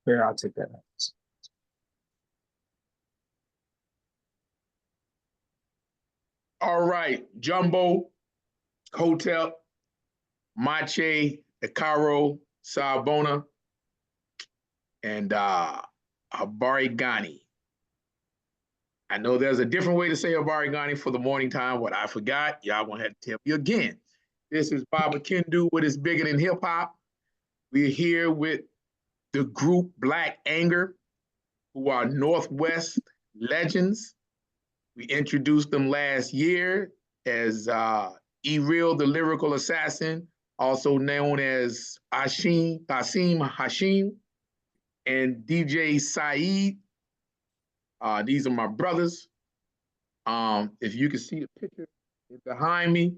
Here, I'll take that. All right, Jumbo, Hotel, Mache, Icaro, Sabona, and Abarigani. I know there's a different way to say Abarigani for the morning time. What I forgot, y'all gonna have to tell me again. This is Baba Kendu with It's Bigger Than Hip Hop. We're here with the group Black Anger, who are Northwest legends. We introduced them last year as E-Real, the lyrical assassin, also known as Asim Hashim, and DJ Saeed. These are my brothers. If you can see the picture behind me,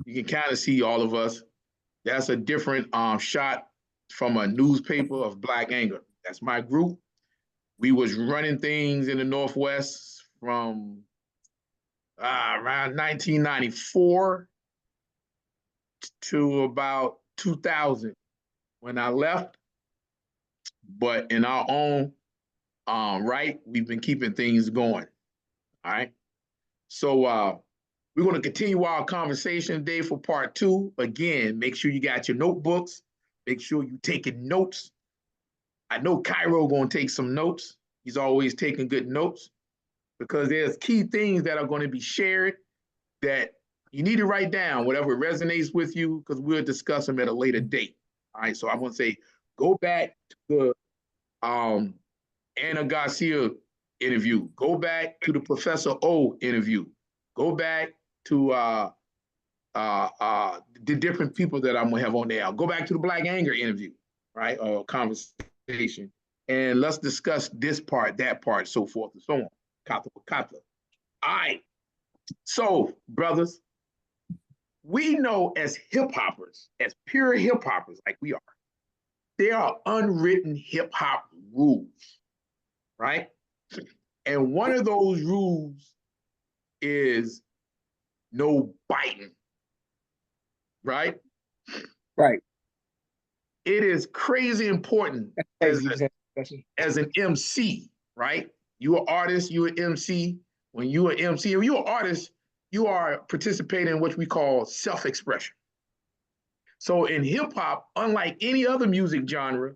you can kind of see all of us. That's a different shot from a newspaper of Black Anger. That's my group. We was running things in the Northwest from around 1994 to about 2000 when I left. But in our own right, we've been keeping things going. All right. So we're going to continue our conversation today for part 2. Again, make sure you got your notebooks. Make sure you taking notes. I know Cairo going to take some notes. He's always taking good notes because there's key things that are going to be shared that you need to write down, whatever resonates with you, because we'll discuss them at a later date. All right, so I'm going to say, go back to the Anna Garcia interview. Go back to the Professor O interview. Go back to the different people that I'm gonna have on there. I'll go back to the Black Anger interview, right, or conversation, and let's discuss this part, that part, so forth and so on. Kata kata. All right. So, brothers, we know as hip hoppers, as pure hip hoppers like we are, there are unwritten hip hop rules, right? And one of those rules is no biting, right? Right. It is crazy important as an MC, right? You're an artist, you're an MC. When you're an MC, or you're an artist, you are participating in what we call self-expression. So in hip hop, unlike any other music genre,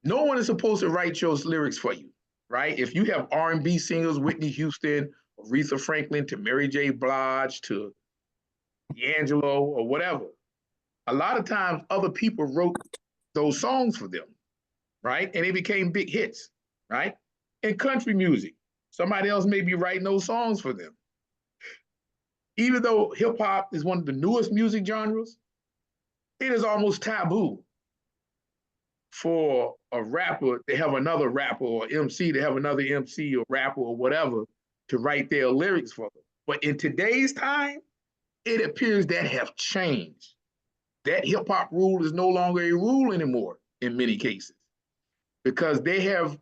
no one is supposed to write your lyrics for you, right? If you have R&B singers, Whitney Houston, Aretha Franklin, to Mary J. Blige, to D'Angelo, or whatever, a lot of times other people wrote those songs for them, right? And they became big hits, right? In country music, somebody else may be writing those songs for them. Even though hip hop is one of the newest music genres, it is almost taboo for a rapper to have another rapper or MC to have another MC or rapper or whatever to write their lyrics for them. But in today's time, it appears that have changed. That hip hop rule is no longer a rule anymore in many cases because they have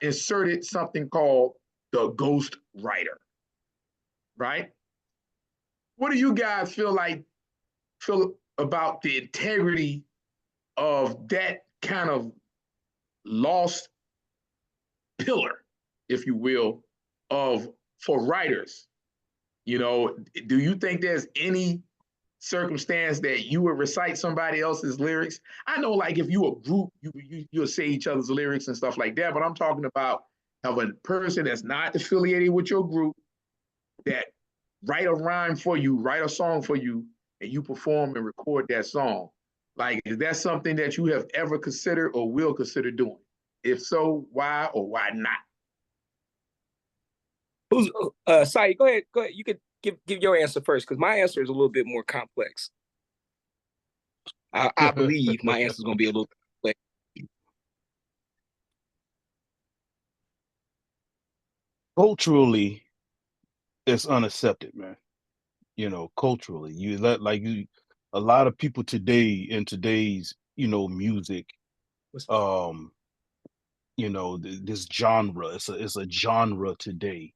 inserted something called the ghost writer, right? What do you guys feel about the integrity of that kind of lost pillar, if you will, of for writers? You know, do you think there's any circumstance that you would recite somebody else's lyrics? I know, like if you a group, you'll say each other's lyrics and stuff like that. But I'm talking about have a person that's not affiliated with your group that write a rhyme for you, write a song for you, and you perform and record that song. Like, is that something that you have ever considered or will consider doing? If so, why or why not? Who's Sai? Go ahead. Go ahead. You could give your answer first because my answer is a little bit more complex. I believe my answer is going to be a little bit complex. Culturally, it's unaccepted, man. You know, culturally, you let like you, a lot of people today in today's music, this genre. It's a genre today.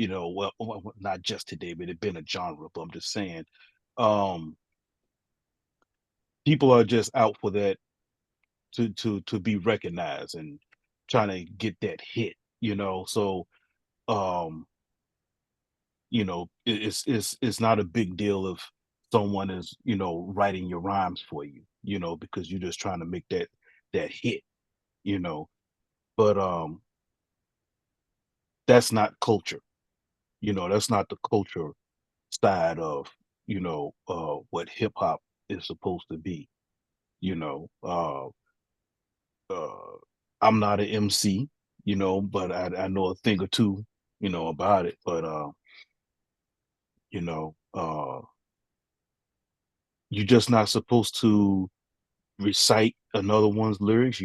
Well, not just today, but it's been a genre. But I'm just saying, um, people are just out for that to be recognized and trying to get that hit, you know. So um it's not a big deal if someone is, writing your rhymes for you, because you're just trying to make that hit, you know. But that's not culture, that's not the culture side of, what hip hop is supposed to be, you know. Uh I'm not an MC, but I know a thing or two, about it. But you know, you're just not supposed to recite another one's lyrics.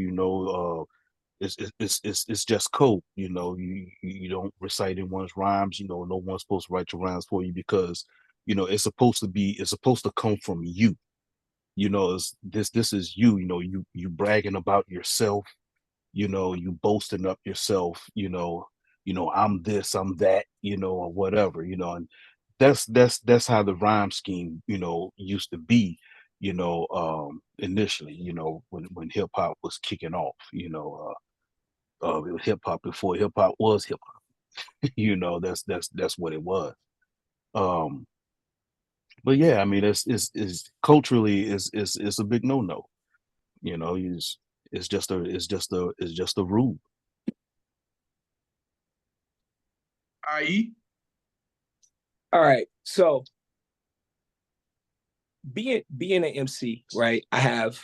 It's just code. You don't recite anyone's rhymes. No one's supposed to write your rhymes for you, because it's supposed to come from you. This is you. You bragging about yourself. You boasting up yourself. I'm this, I'm that. Or whatever. And that's how the rhyme scheme used to be, initially, when hip hop was kicking off, hip hop before hip hop was hip hop. That's what it was. um but yeah, I mean, it's culturally is a big no-no. It's just a rule. I.e., All right. So being an MC, right? I have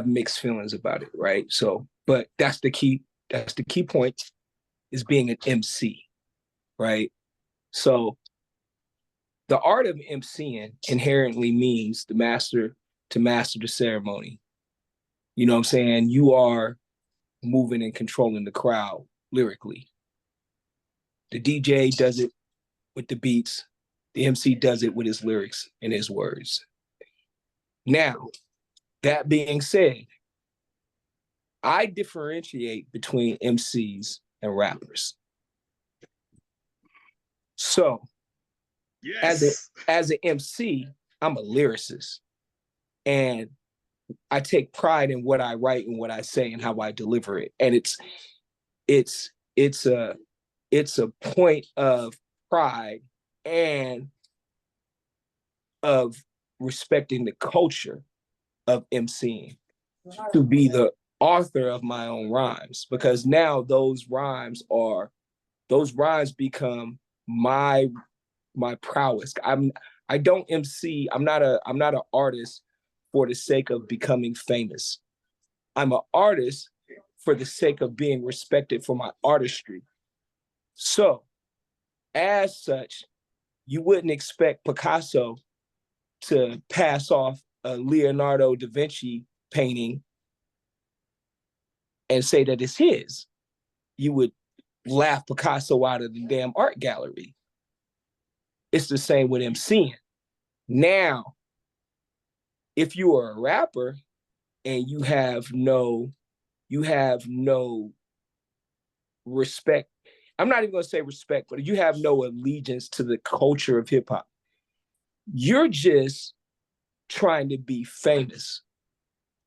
mixed feelings about it, right? So, but that's the key point, is being an MC, right? So the art of MCing inherently means to master the ceremony. You know what I'm saying? You are moving and controlling the crowd lyrically. The DJ does it with the beats. The MC does it with his lyrics and his words. Now, that being said, I differentiate between MCs and rappers. So, yes. as an MC, I'm a lyricist, and I take pride in what I write and what I say and how I deliver it. And it's it's a it's a point of pride and of respecting the culture of MCing, to be the author of my own rhymes, because now those rhymes become my prowess. I don't MC. I'm not an artist for the sake of becoming famous. I'm an artist for the sake of being respected for my artistry. So, as such, you wouldn't expect Picasso to pass off a Leonardo da Vinci painting and say that it's his. You would laugh Picasso out of the damn art gallery. It's the same with MCing. Now, if you are a rapper and you have no respect, I'm not even going to say respect, but you have no allegiance to the culture of hip hop. You're just trying to be famous.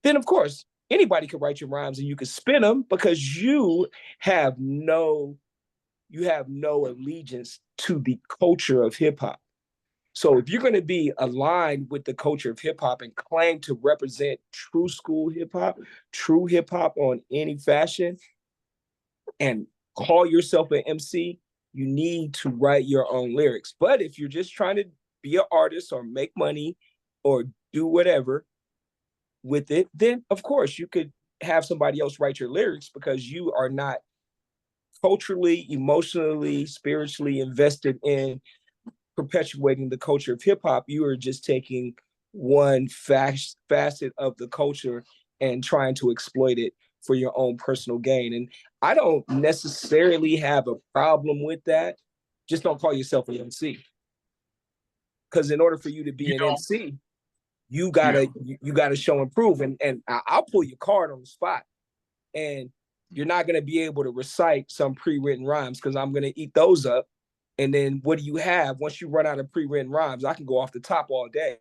Then, of course, anybody could write your rhymes and you could spin them, because have no you have no allegiance to the culture of hip hop. So if you're going to be aligned with the culture of hip hop and claim to represent true school true hip hop on any fashion, and call yourself an MC, you need to write your own lyrics. But if you're just trying to be an artist or make money or do whatever with it, then of course you could have somebody else write your lyrics, because you are not culturally, emotionally, spiritually invested in perpetuating the culture of hip hop. You are just taking one facet of the culture and trying to exploit it for your own personal gain. And I don't necessarily have a problem with that. Just don't call yourself an MC. Because in order for you to be You an know, MC, you yeah. gotta show and prove. And I'll pull your card on the spot. And you're not gonna be able to recite some pre-written rhymes, because I'm gonna eat those up. And then what do you have once you run out of pre-written rhymes? I can go off the top all day.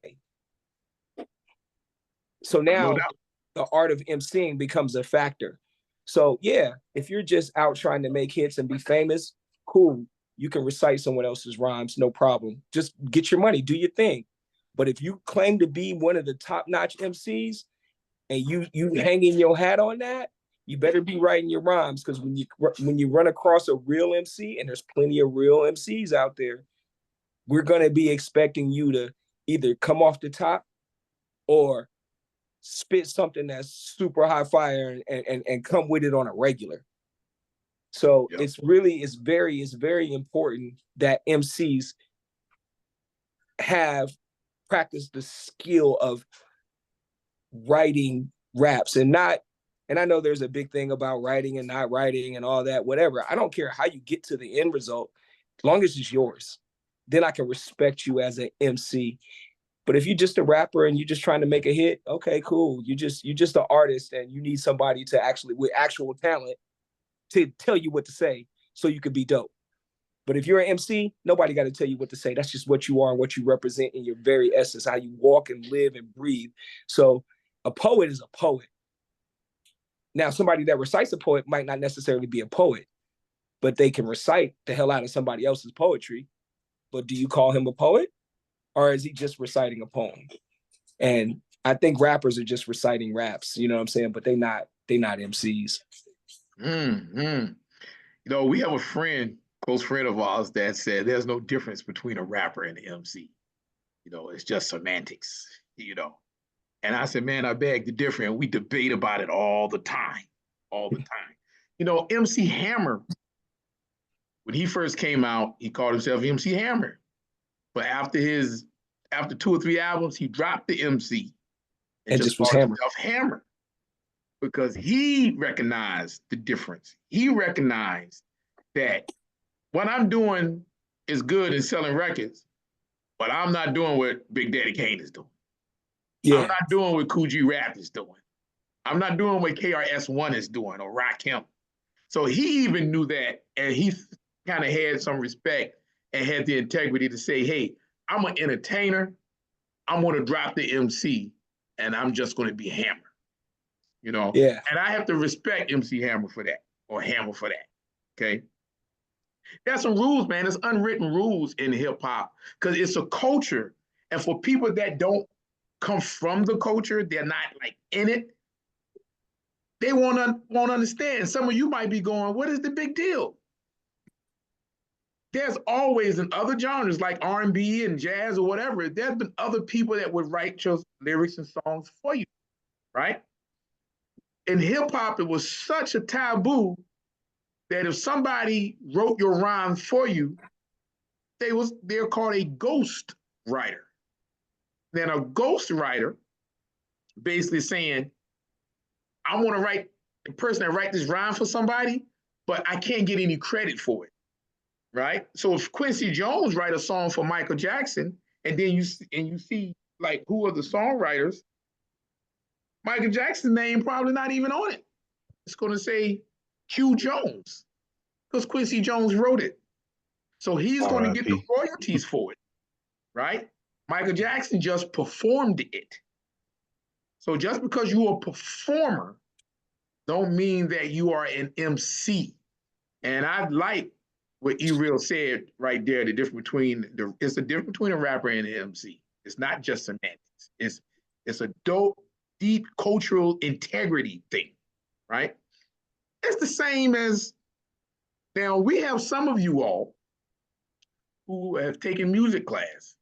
So No now doubt. the art of emceeing becomes a factor. So yeah, if you're just out trying to make hits and be famous, cool. You can recite someone else's rhymes, no problem. Just get your money, do your thing. But if you claim to be one of the top-notch MCs and you hanging your hat on that, you better be writing your rhymes, because when you run across a real MC, and there's plenty of real MCs out there, we're gonna be expecting you to either come off the top or spit something that's super high fire and come with it on a regular. So Yep. it's very important that MCs have practiced the skill of writing raps, and I know there's a big thing about writing and not writing and all that, whatever. I don't care how you get to the end result, as long as it's yours. Then I can respect you as an MC. But if you're just a rapper and you're just trying to make a hit, okay, cool. You're just an artist, and you need somebody to actually, with actual talent, to tell you what to say so you could be dope. But if you're an MC, nobody got to tell you what to say. That's just what you are and what you represent in your very essence, how you walk and live and breathe. So a poet is a poet. Now, somebody that recites a poet might not necessarily be a poet, but they can recite the hell out of somebody else's poetry. But do you call him a poet, or is he just reciting a poem? And I think rappers are just reciting raps, you know what I'm saying? But they not MCs. You know, we have a friend, close friend of ours, that said there's no difference between a rapper and an MC. You know, it's just semantics, you know. And I said, man, I beg to differ. And we debate about it all the time, all the time. You know, MC Hammer, when he first came out, he called himself MC Hammer. But after 2 or 3 albums, he dropped the MC and just was called Hammer. himself Hammer, because he recognized the difference. He recognized that what I'm doing is good in selling records, but I'm not doing what Big Daddy Kane is doing. Yeah. I'm not doing what Cool G Rap is doing. I'm not doing what KRS-One is doing or Rakim. So he even knew that, and he kind of had some respect and had the integrity to say, hey, I'm an entertainer. I'm going to drop the MC, and I'm just going to be Hammer. You know? Yeah. And I have to respect MC Hammer for that, or Hammer for that. Okay? There's some rules, man. There's unwritten rules in hip hop, because it's a culture. And for people that don't come from the culture, they're not like in it, they won't understand. Some of you might be going, what is the big deal? There's always in other genres like R&B and jazz or whatever, there's been other people that would write your lyrics and songs for you, right? In hip hop, it was such a taboo that if somebody wrote your rhyme for you, they're called a ghost writer. Then a ghost writer basically saying, I want to write the person that write this rhyme for somebody, but I can't get any credit for it, right? So if Quincy Jones write a song for Michael Jackson, and then you see like who are the songwriters, Michael Jackson's name probably not even on it. It's going to say Q Jones, because Quincy Jones wrote it. So he's going to get the royalties for it, right? Michael Jackson just performed it. So just because you're a performer don't mean that you are an MC. And I like what E-Real said right there, it's the difference between a rapper and an MC. It's not just semantics. It's a dope, deep cultural integrity thing, right? It's the same as, now we have some of you all who have taken music class,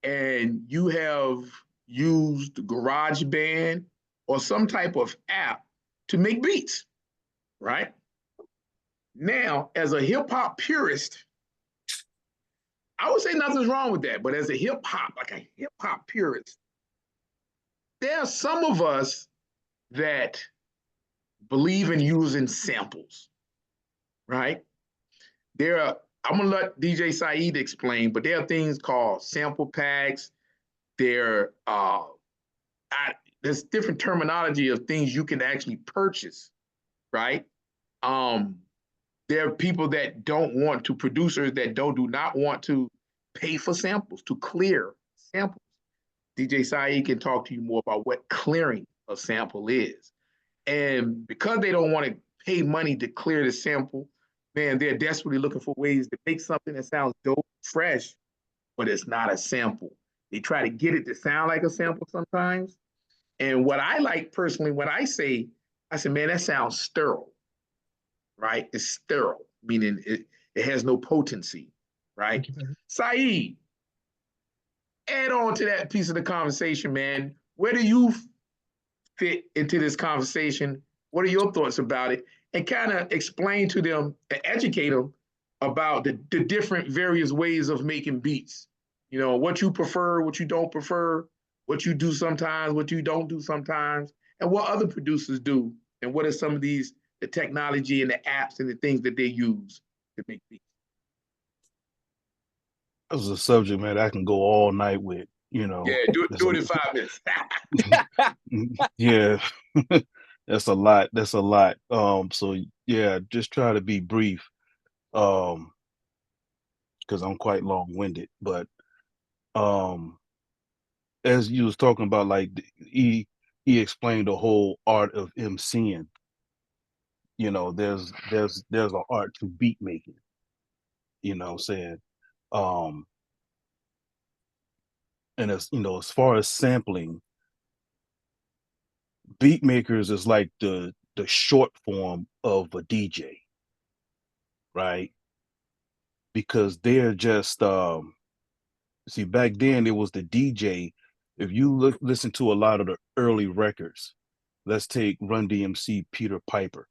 and you have used GarageBand or some type of app to make beats, right? Now, as a hip hop purist, I would say nothing's wrong with that, but as a hip hop purist, there are some of us that believe in using samples, right? I'm gonna let DJ Saeed explain, but there are things called sample packs. There's different terminology of things you can actually purchase, right? There are people that producers that do not want to pay for samples, to clear samples. DJ Saeed can talk to you more about what clearing a sample is. And because they don't want to pay money to clear the sample, man, they're desperately looking for ways to make something that sounds dope, fresh, but it's not a sample. They try to get it to sound like a sample sometimes. And what I like personally, when I say, man, that sounds sterile, right? It's sterile, meaning it has no potency, right? Saeed, add on to that piece of the conversation, man. Where do you fit into this conversation? What are your thoughts about it? And kind of explain to them and educate them about the different various ways of making beats. You know, what you prefer, what you don't prefer, what you do sometimes, what you don't do sometimes, and what other producers do, and what are some of these, the technology and the apps and the things that they use to make beats. This is a subject, man, I can go all night with, Yeah, do it in 5 minutes. yeah, that's a lot. That's a lot. So yeah, just try to be brief. Um, because I'm quite long-winded. But um, as you was talking about, like he explained the whole art of MCing. There's an art to beat making. You know what I'm saying? Um, and as far as sampling, beat makers is like the short form of a DJ, right? Because they're just see, back then it was the DJ. If you listen to a lot of the early records, let's take Run DMC Peter Piper,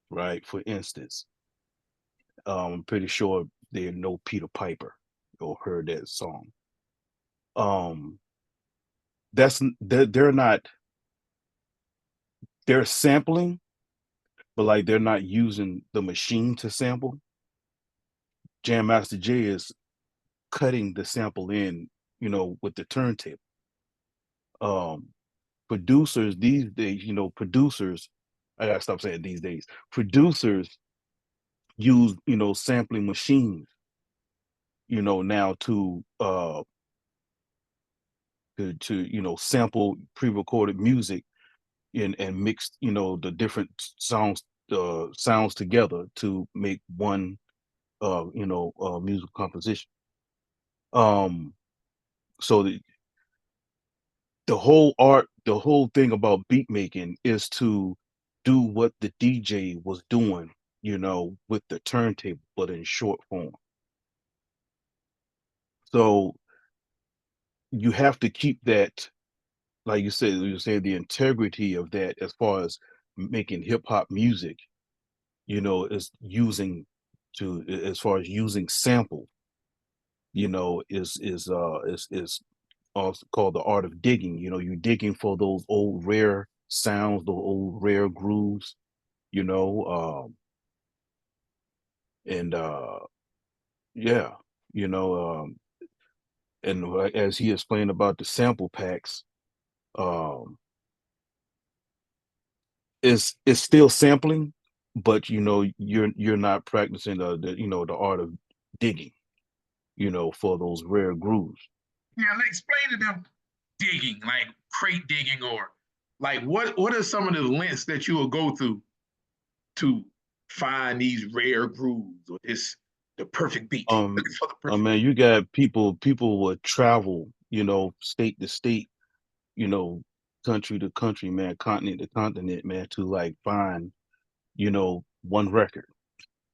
right? For instance, I'm pretty sure they know Peter Piper or heard that song. Um, they're not, they're sampling, but like they're not using the machine to sample. Jam Master Jay is cutting the sample in, with the turntable. Um, Producers these days, producers, I gotta stop saying these days, producers use, sampling machines, now to sample pre-recorded music and mix, the different sounds together to make one musical composition. Um so the whole thing about beat making is to do what the DJ was doing, with the turntable, but in short form. So you have to keep that, like you said, the integrity of that as far as making hip hop music, is using as far as using sample, is also called the art of digging. You're digging for those old rare sounds, those old rare grooves, you know, and yeah, you know, um, as he explained about the sample packs, um, it's still sampling, but you're not practicing the art of digging, for those rare grooves. Yeah, like explain to them digging, like crate digging, or like what are some of the lengths that you will go through to find these rare grooves or this the perfect beat? Looking for the I perfect mean, beat. you got people would travel, state to state, you know, country to country, man, continent to continent, man, to like find, one record.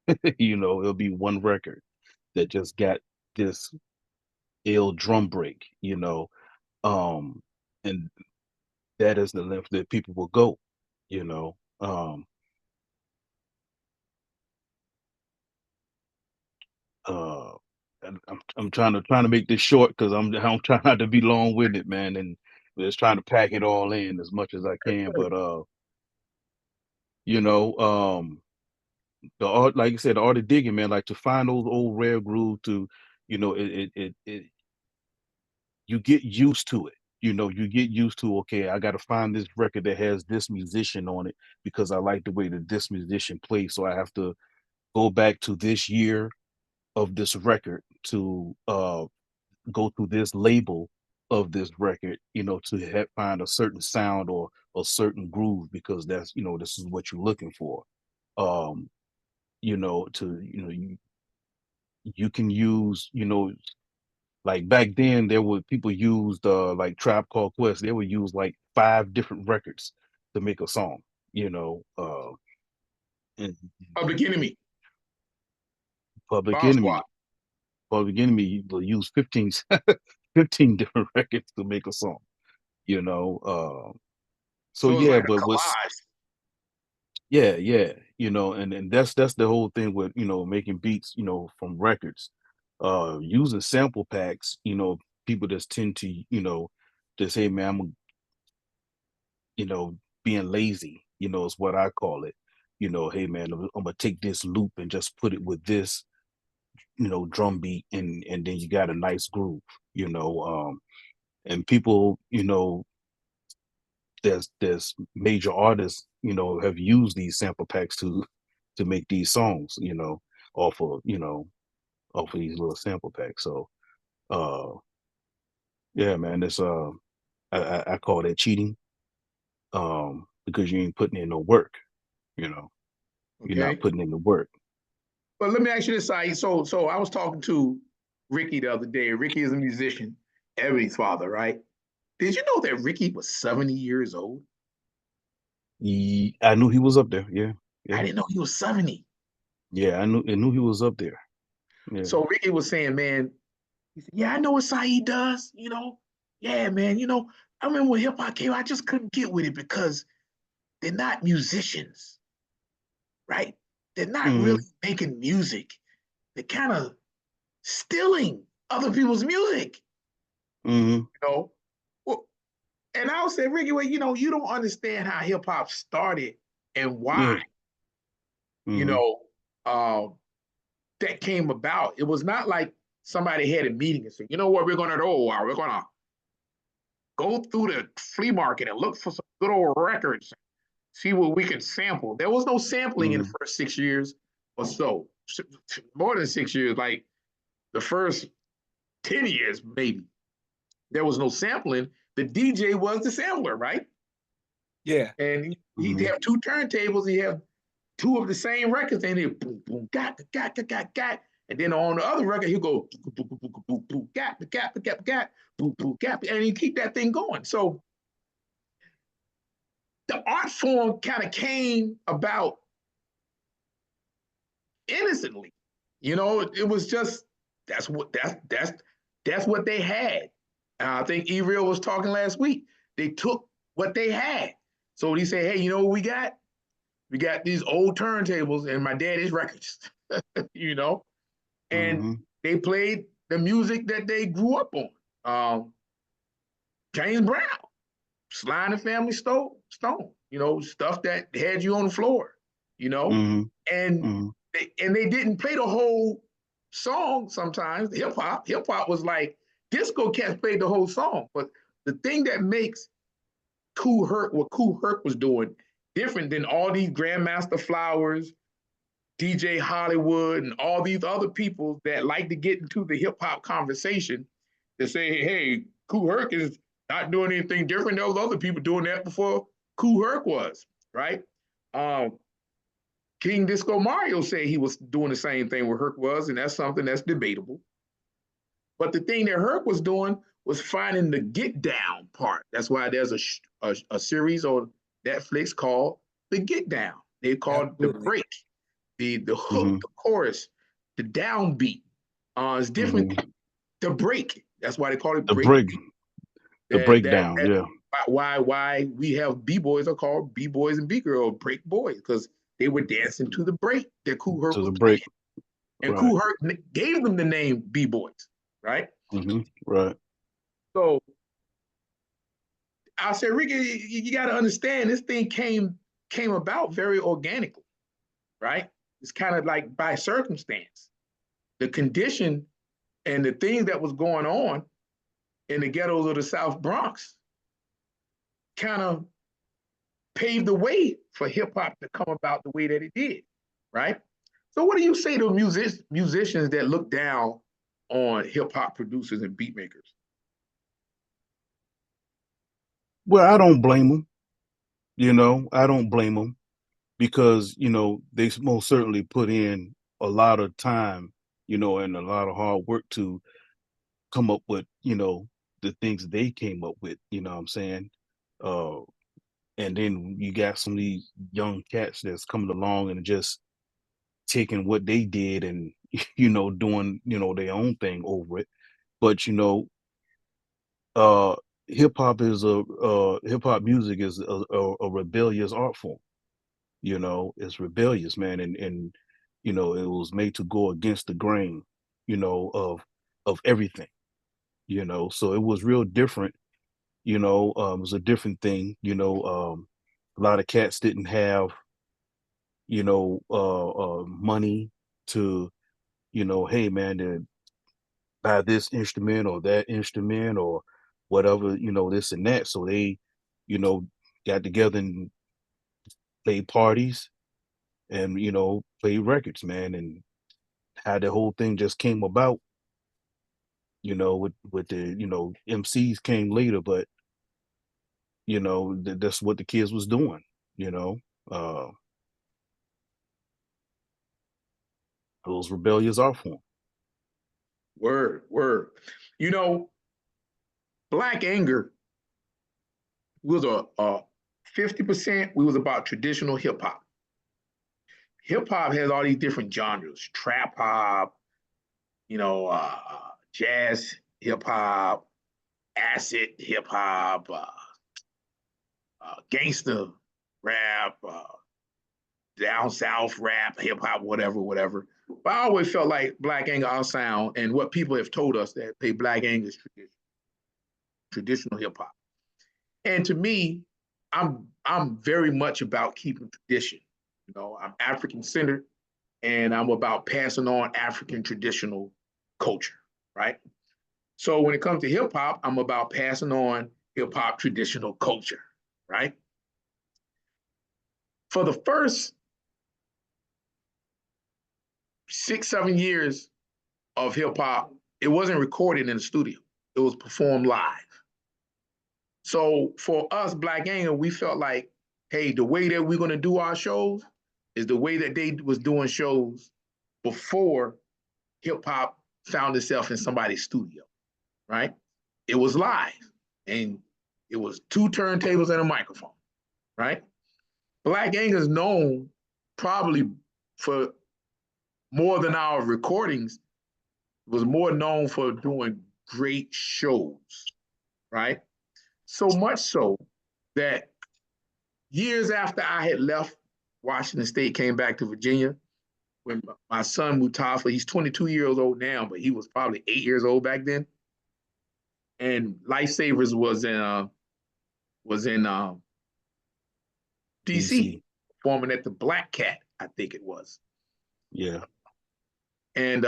It'll be one record that just got this ill drum break, um, and that is the length that people will go, you know. Uh, and I'm trying to make this short because I'm trying not to be long winded, man, and just trying to pack it all in as much as I can. But you know, the art, like you said, the art of digging, man, like to find those old rare grooves to, it you get used to it. You get used to, okay, I got to find this record that has this musician on it because I like the way that this musician plays. So I have to go back to this year of this record to go through this label of this record, to find a certain sound or a certain groove because that's, this is what you're looking for. Um, you can use, like back then there were people used like Tribe Called Quest, they would use like 5 different records to make a song, and Public Enemy, Public Bomb Squad. Enemy. Public Enemy will use 15, 15 different records to make a song, you know. So So it's yeah, like a but collage. yeah, and that's the whole thing with, making beats, from records. Using sample packs, people just tend to, just say, man, being lazy, is what I call it. Hey man, I'm gonna take this loop and just put it with this, drum beat, and then you got a nice groove, and people, there's major artists, have used these sample packs to make these songs, off of, off of these little sample packs. So uh yeah, man, it's I call that cheating, because you ain't putting in no work, you know. You're not Okay. putting in the work. But let me ask you this, Saeed. So I was talking to Ricky the other day. Ricky is a musician, Ebony's father, right? Did you know that Ricky was 70 years old? I knew he was up there. Yeah, I yeah, didn't know he was 70. yeah. I knew he was up there. Yeah. So Ricky was saying, man, he said, yeah, I know what Saeed does, Yeah, man, I remember when hip hop came, I just couldn't get with it because they're not musicians, right? They're not really Mm-hmm. making music. They're kind of stealing other people's music, Mm-hmm. you know? Well, and I'll say, Ricky, well, you don't understand how hip hop started and why, Yeah. you Mm-hmm. know, um, that came about. It was not like somebody had a meeting and said, you know what we're going to do? We're going to go through the flea market and look for some good old records, see what we can sample. There was no sampling in the Mm-hmm. first 6 years or so, more than 6 years, like the first 10 years, maybe. There was no sampling. The DJ was the sampler, right? Yeah. And he'd Mm-hmm. have 2 turntables, he'd have 2 of the same records, and he'd boom, boom, got. And then on the other record, he'd go boom, boom, boom, boom, boom, boom, got, boom, boom, got, and he'd keep that thing going. So the art form kind of came about innocently. It was just that's what they had. I think E-Real was talking last week. They took what they had. So he said, hey, you know what we got? We got these old turntables and my daddy's records, you know, and Mm-hmm. they played the music that they grew up on. James Brown, Sly and the Family Stone, stuff that had you on the floor, you know, Mm-hmm. and Mm-hmm. they didn't play the whole song. Sometimes hip hop was like disco cats played the whole song, but the thing that makes what Kool Herc was doing different than all these Grandmaster Flowers, DJ Hollywood, and all these other people that like to get into the hip hop conversation to say, hey, Kool Herc is not doing anything different. There was other people doing that before Kool Herc was, right? Um, King Disco Mario said he was doing the same thing where Herc was, and that's something that's debatable. But the thing that Herc was doing was finding the get down part. That's why there's a series on Netflix called The Get Down. They called it the Absolutely. break, the hook, Mm-hmm. the chorus, the downbeat. It's different. Mm-hmm. The break. That's why they call it The break. break, the breakdown. That Yeah. why we have b-boys are called b-boys and b-girl break boys because they were dancing to the break that Kool Herc To was the playing. break. And Right. Kool Herc gave them the name b-boys, right? Mm-hmm. Right. So I said, Ricky, you got to understand this thing came about very organically, right? It's kind of like by circumstance. The condition and the things that was going on in the ghettos of the South Bronx kind of paved the way for hip hop to come about the way that it did, right? So, what do you say to musicians that look down on hip hop producers and beat makers? Well, I don't blame them. You know, I don't blame them because, you know, they most certainly put in a lot of time, you know, and a lot of hard work to come up with, you know, the things they came up with, you know what I'm saying? Uh, and then you got some of these young cats that's coming along and just taking what they did and, you know, doing, you know, their own thing over it. But, you know, uh, hip hop music is a rebellious art form. You know, it's rebellious, man, and you know, it was made to go against the grain, you know, of everything, you know. So it was real different, you know. It was a different thing, you know. A lot of cats didn't have, you know, money to, you know, hey man, to buy this instrument or that instrument or whatever, you know, this and that. So they, you know, got together and played parties and, you know, played records, man, and how the whole thing just came about, you know, with the, you know, MCs came later, but you know, that's what the kids was doing, you know. Uh those rebellious art form. Word, word. You know, Black Anger was a 50%. We was about traditional hip hop. Hip hop has all these different genres: trap hop, you know, jazz hip hop, acid hip hop, gangster rap, down south rap, hip hop, whatever, whatever. But I always felt like Black Anger, our sound, and what people have told us that they Black Anger is traditional hip hop. And to me, I'm very much about keeping tradition. You know, I'm African centered, and I'm about passing on African traditional culture, right? So when it comes to hip hop, I'm about passing on hip hop traditional culture, right? For the first 6, 7 years of hip hop, it wasn't recorded in the studio. It was performed live. So for us, Black Anger, we felt like, hey, the way that we're gonna do our shows is the way that they was doing shows before hip hop found itself in somebody's studio, right? It was live, and it was two turntables and a microphone, right? Black Anger is known probably for more than our recordings, was more known for doing great shows, right? So much so that years after I had left Washington State, came back to Virginia, when my son Mutafa, he's 22 years old now, but he was probably 8 years old back then. And Lifesavers was in DC, DC. performing at the Black Cat, I think it was. Yeah. And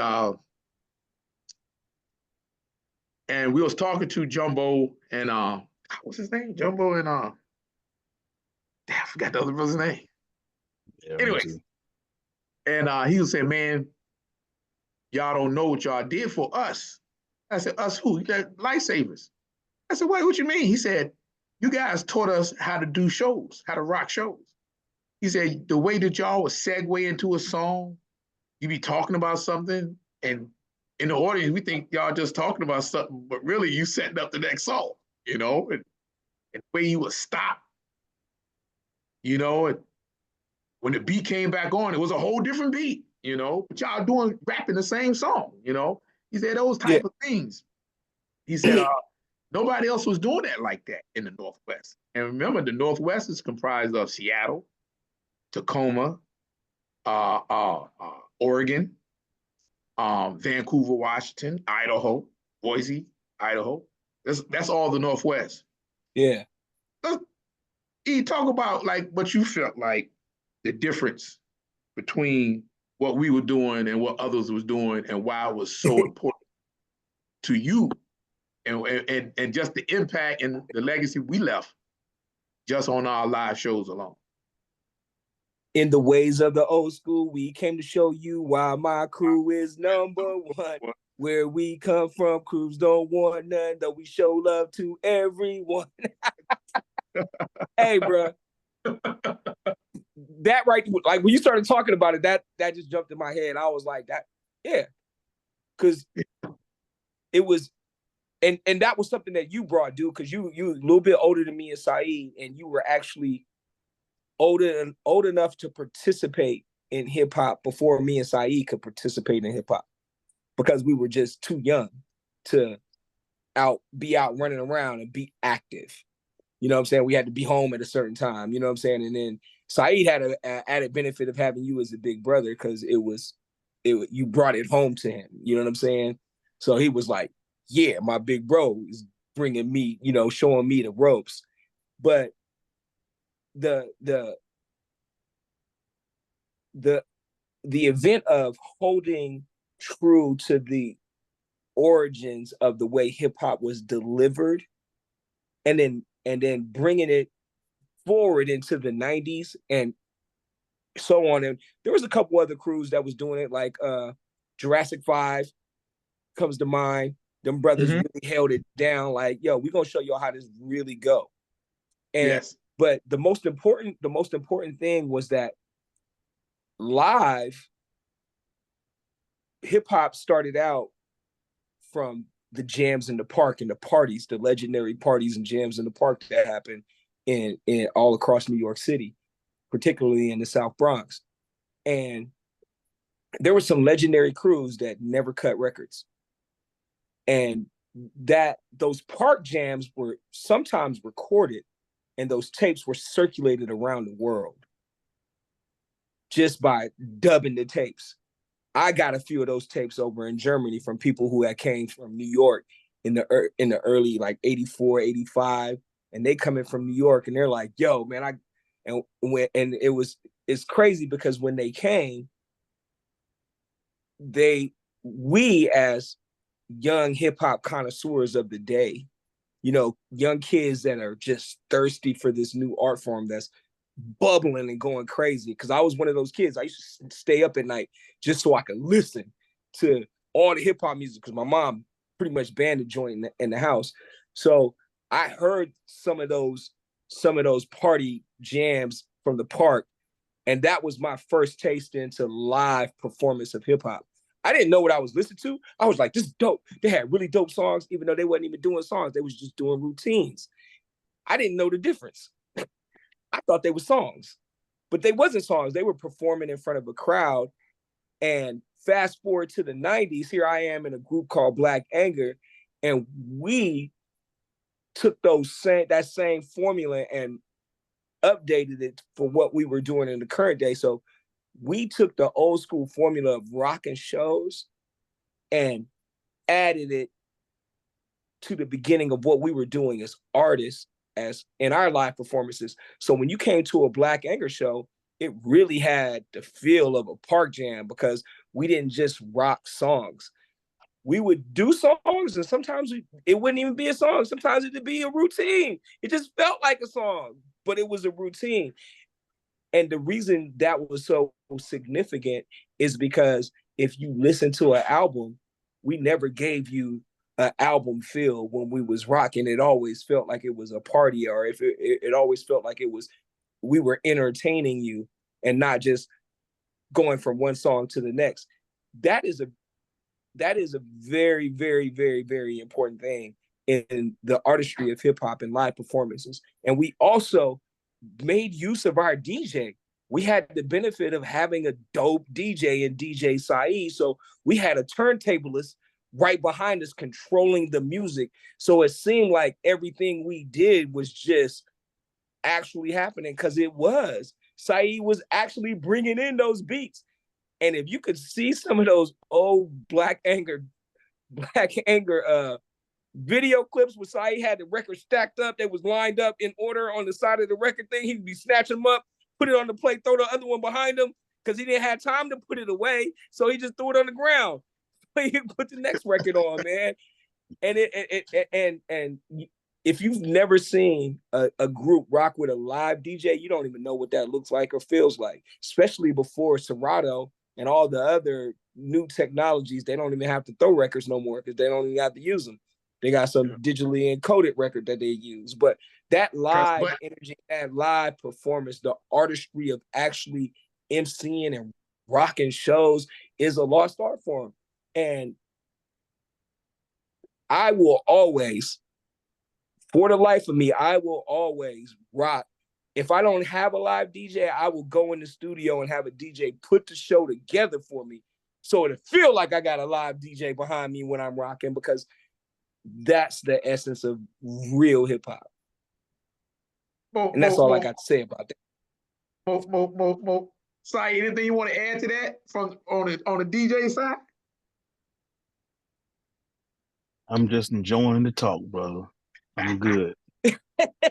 and we was talking to Jumbo and what's his name? Jumbo and damn, I forgot the other brother's name. Yeah, me Anyways, too. and he was saying, man, y'all don't know what y'all did for us. I said, us who? You got Lifesavers. I said, what you mean? He said, you guys taught us how to do shows, how to rock shows. He said, the way that y'all would segue into a song, you be talking about something, and in the audience, we think y'all just talking about something, but really you setting up the next song, you know, and the way you would stop, you know, and when the beat came back on, it was a whole different beat, you know, but y'all doing rapping the same song, you know. He said those Yeah. type of things. He said nobody else was doing that like that in the Northwest. And remember, the Northwest is comprised of Seattle, Tacoma, Oregon, Vancouver, Washington, Idaho, Boise, Idaho. That's all the Northwest. Yeah. You talk about like what you felt like the difference between what we were doing and what others was doing, and why it was so important to you, and just the impact and the legacy we left just on our live shows alone. In the ways of the old school, we came to show you why my crew is number one. Where we come from, crews don't want none, though we show love to everyone. Hey, bro, That right, like when you started talking about it, that just jumped in my head. I was like, that, yeah, because it was, and that was something that you brought, dude, because you a little bit older than me and Saeed, and you were actually old enough to participate in hip hop before me and Saeed could participate in hip hop, because we were just too young to be out running around and be active. You know what I'm saying? We had to be home at a certain time. You know what I'm saying? And then Saeed had an added benefit of having you as a big brother, because you brought it home to him. You know what I'm saying? So he was like, yeah, my big bro is bringing me, showing me the ropes. But the event of holding true to the origins of the way hip hop was delivered, and then bringing it forward into the 90s and so on. And there was a couple other crews that was doing it, like Jurassic 5 comes to mind. Them brothers really held it down, like, yo, we're gonna show y'all how this really go. And Yes. But the most important thing was that live hip hop started out from the jams in the park and the parties, the legendary parties and jams in the park that happened in all across New York City, particularly in the South Bronx. And there were some legendary crews that never cut records. And those park jams were sometimes recorded, and those tapes were circulated around the world just by dubbing the tapes. I got a few of those tapes over in Germany from people who had came from New York in the early, like 84, 85, and they come in from New York and they're like, yo, man, it's crazy, because when they came, we as young hip hop connoisseurs of the day, young kids that are just thirsty for this new art form that's bubbling and going crazy. Because I was one of those kids. I used to stay up at night just so I could listen to all the hip hop music, because my mom pretty much banned the joint in the house. So I heard some of those party jams from the park, and that was my first taste into live performance of hip hop. I didn't know what I was listening to. I was like, this is dope. They had really dope songs, even though they wasn't even doing songs. They was just doing routines. I didn't know the difference. I thought they were songs, but they wasn't songs. They were performing in front of a crowd. And fast forward to the 90s, here I am in a group called Black Anger, and we took that same formula and updated it for what we were doing in the current day. So we took the old school formula of rocking shows and added it to the beginning of what we were doing as artists, as in our live performances. So when you came to a Black Anger show, it really had the feel of a park jam, because we didn't just rock songs. We would do songs, and sometimes it wouldn't even be a song. Sometimes it'd be a routine. It just felt like a song, but it was a routine. And the reason that was so significant is because if you listen to an album, we never gave you an album feel when we was rocking. It always felt like it was a party, or if it always felt like we were entertaining you and not just going from one song to the next. That is a very, very, very, very important thing in the artistry of hip hop and live performances. And we also made use of our DJ. We had the benefit of having a dope DJ in DJ Saeed. So we had a turntablist right behind us controlling the music. So it seemed like everything we did was just actually happening, because it was. Saeed was actually bringing in those beats. And if you could see some of those old Black Anger video clips where Saeed had the record stacked up, they was lined up in order on the side of the record thing, he'd be snatching them up, put it on the plate, throw the other one behind him, because he didn't have time to put it away, so he just threw it on the ground. He put the next record on, man. And if you've never seen a group rock with a live DJ, you don't even know what that looks like or feels like, especially before Serato and all the other new technologies. They don't even have to throw records no more, because they don't even have to use them. They got some digitally encoded record that they use. But That live But energy, that live performance, the artistry of actually emceeing and rocking shows is a lost art form. And I will always, for the life of me, I will always rock. If I don't have a live DJ, I will go in the studio and have a DJ put the show together for me, so it'll feel like I got a live DJ behind me when I'm rocking, because that's the essence of real hip hop. And that's all I got to say about that. Sai, anything you want to add to that from on the DJ side? I'm just enjoying the talk, brother. I'm good.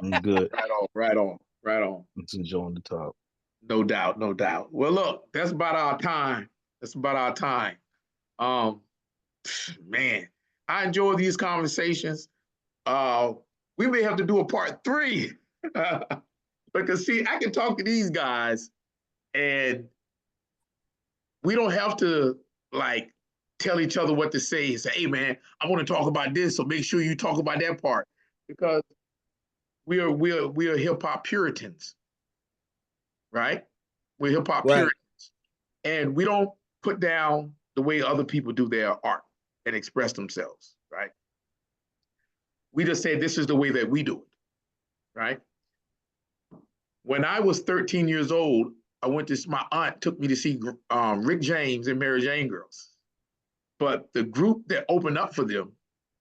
I'm good. Right on. I'm just enjoying the talk. No doubt. Well, look, that's about our time. Man, I enjoy these conversations. We may have to do a part 3 because see, I can talk to these guys, and we don't have to like tell each other what to say and say, hey man, I want to talk about this, so make sure you talk about that part, because we are hip hop Puritans, right? We're hip hop Puritans, and we don't put down the way other people do their art and express themselves, right? We just say this is the way that we do it, right? When I was 13 years old, my aunt took me to see Rick James and Mary Jane Girls. But the group that opened up for them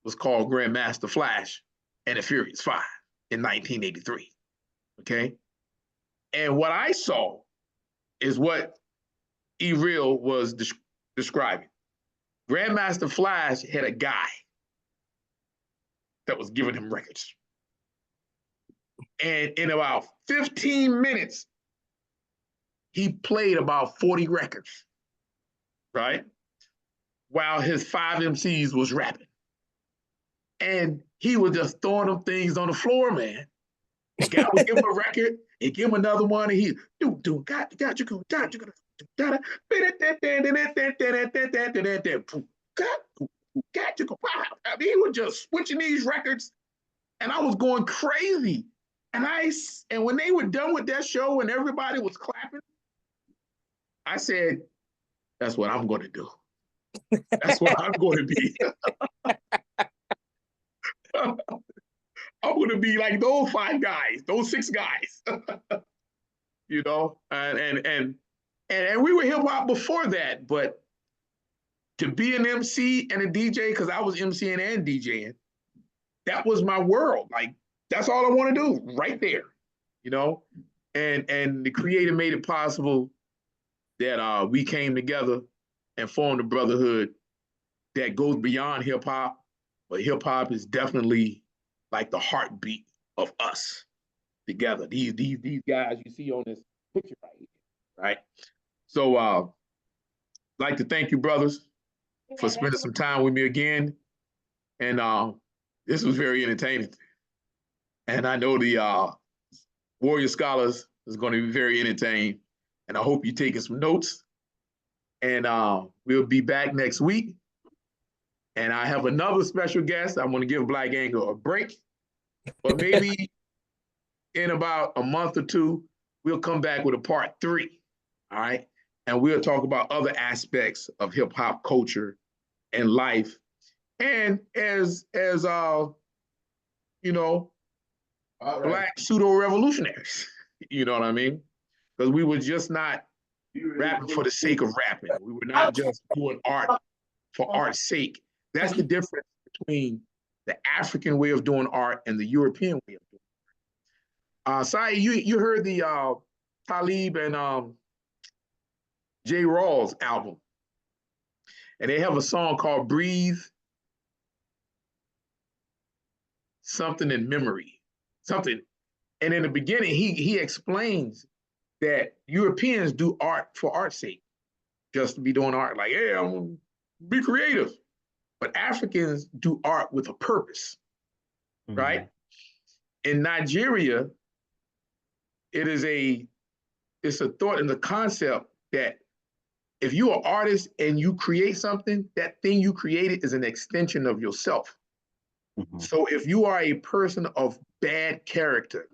was called Grandmaster Flash and the Furious Five in 1983, okay? And what I saw is what E-Real was describing. Grandmaster Flash had a guy that was giving him records. And in about 15 minutes, he played about 40 records, right? While his 5 MCs was rapping. And he was just throwing them things on the floor, man. The guy would give him a record, he'd give him another one, and he got you go, got you go, I mean, he was just switching these records, and I was going crazy. And when they were done with that show and everybody was clapping, I said, that's what I'm going to do. That's what I'm going to be. I'm going to be like those 5 guys, those 6 guys, you know. And we were hip hop before that, but to be an MC and a DJ, because I was MCing and DJing, that was my world. Like that's all I want to do, right there, you know. And the Creator made it possible that we came together and formed a brotherhood that goes beyond hip hop, but hip hop is definitely like the heartbeat of us together. These guys you see on this picture right here, right? So I'd like to thank you, brothers, for spending some time with me again. And this was very entertaining. And I know the Warrior Scholars is going to be very entertained. And I hope you're taking some notes. And we'll be back next week. And I have another special guest. I'm going to give Black Angle a break. But maybe in about a month or 2, we'll come back with a part 3. All right. And we'll talk about other aspects of hip hop culture and life. And as you know, Black pseudo revolutionaries. You know what I mean? Because we were just not rapping for the sake of rapping. We were not just doing art for art's sake. That's the difference between the African way of doing art and the European way of doing art. Sai, you heard the Talib and J. Rawls album. And they have a song called Breathe Something in Memory. Something. And in the beginning, he explains that Europeans do art for art's sake, just to be doing art. Like, yeah, I'm gonna be creative. But Africans do art with a purpose, right? In Nigeria, it's a thought and the concept that if you're an artist and you create something, that thing you created is an extension of yourself. Mhm. So if you are a person of bad character,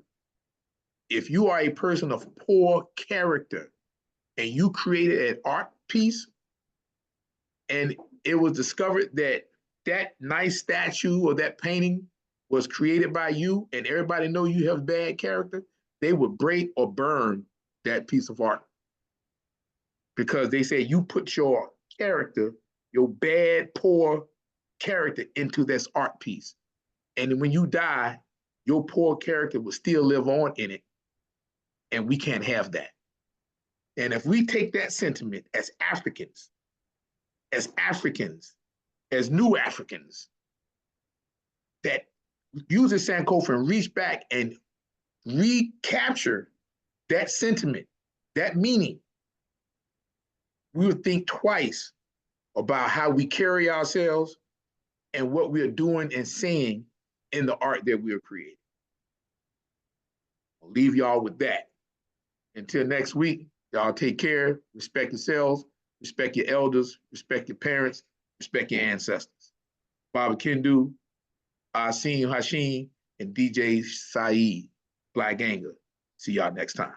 if you are a person of poor character, and you created an art piece, and it was discovered that that nice statue or that painting was created by you, and everybody know you have bad character, they would break or burn that piece of art because they say you put your character, your bad, poor character into this art piece. And when you die, your poor character will still live on in it. And we can't have that. And if we take that sentiment as Africans, as new Africans, that use the Sankofa and reach back and recapture that sentiment, that meaning, we would think twice about how we carry ourselves and what we are doing and saying in the art that we are creating. I'll leave y'all with that. Until next week, y'all take care, respect yourselves, respect your elders, respect your parents, respect your ancestors. Baba Kendu, Asim Hashim, and DJ Saeed, Black Anger. See y'all next time.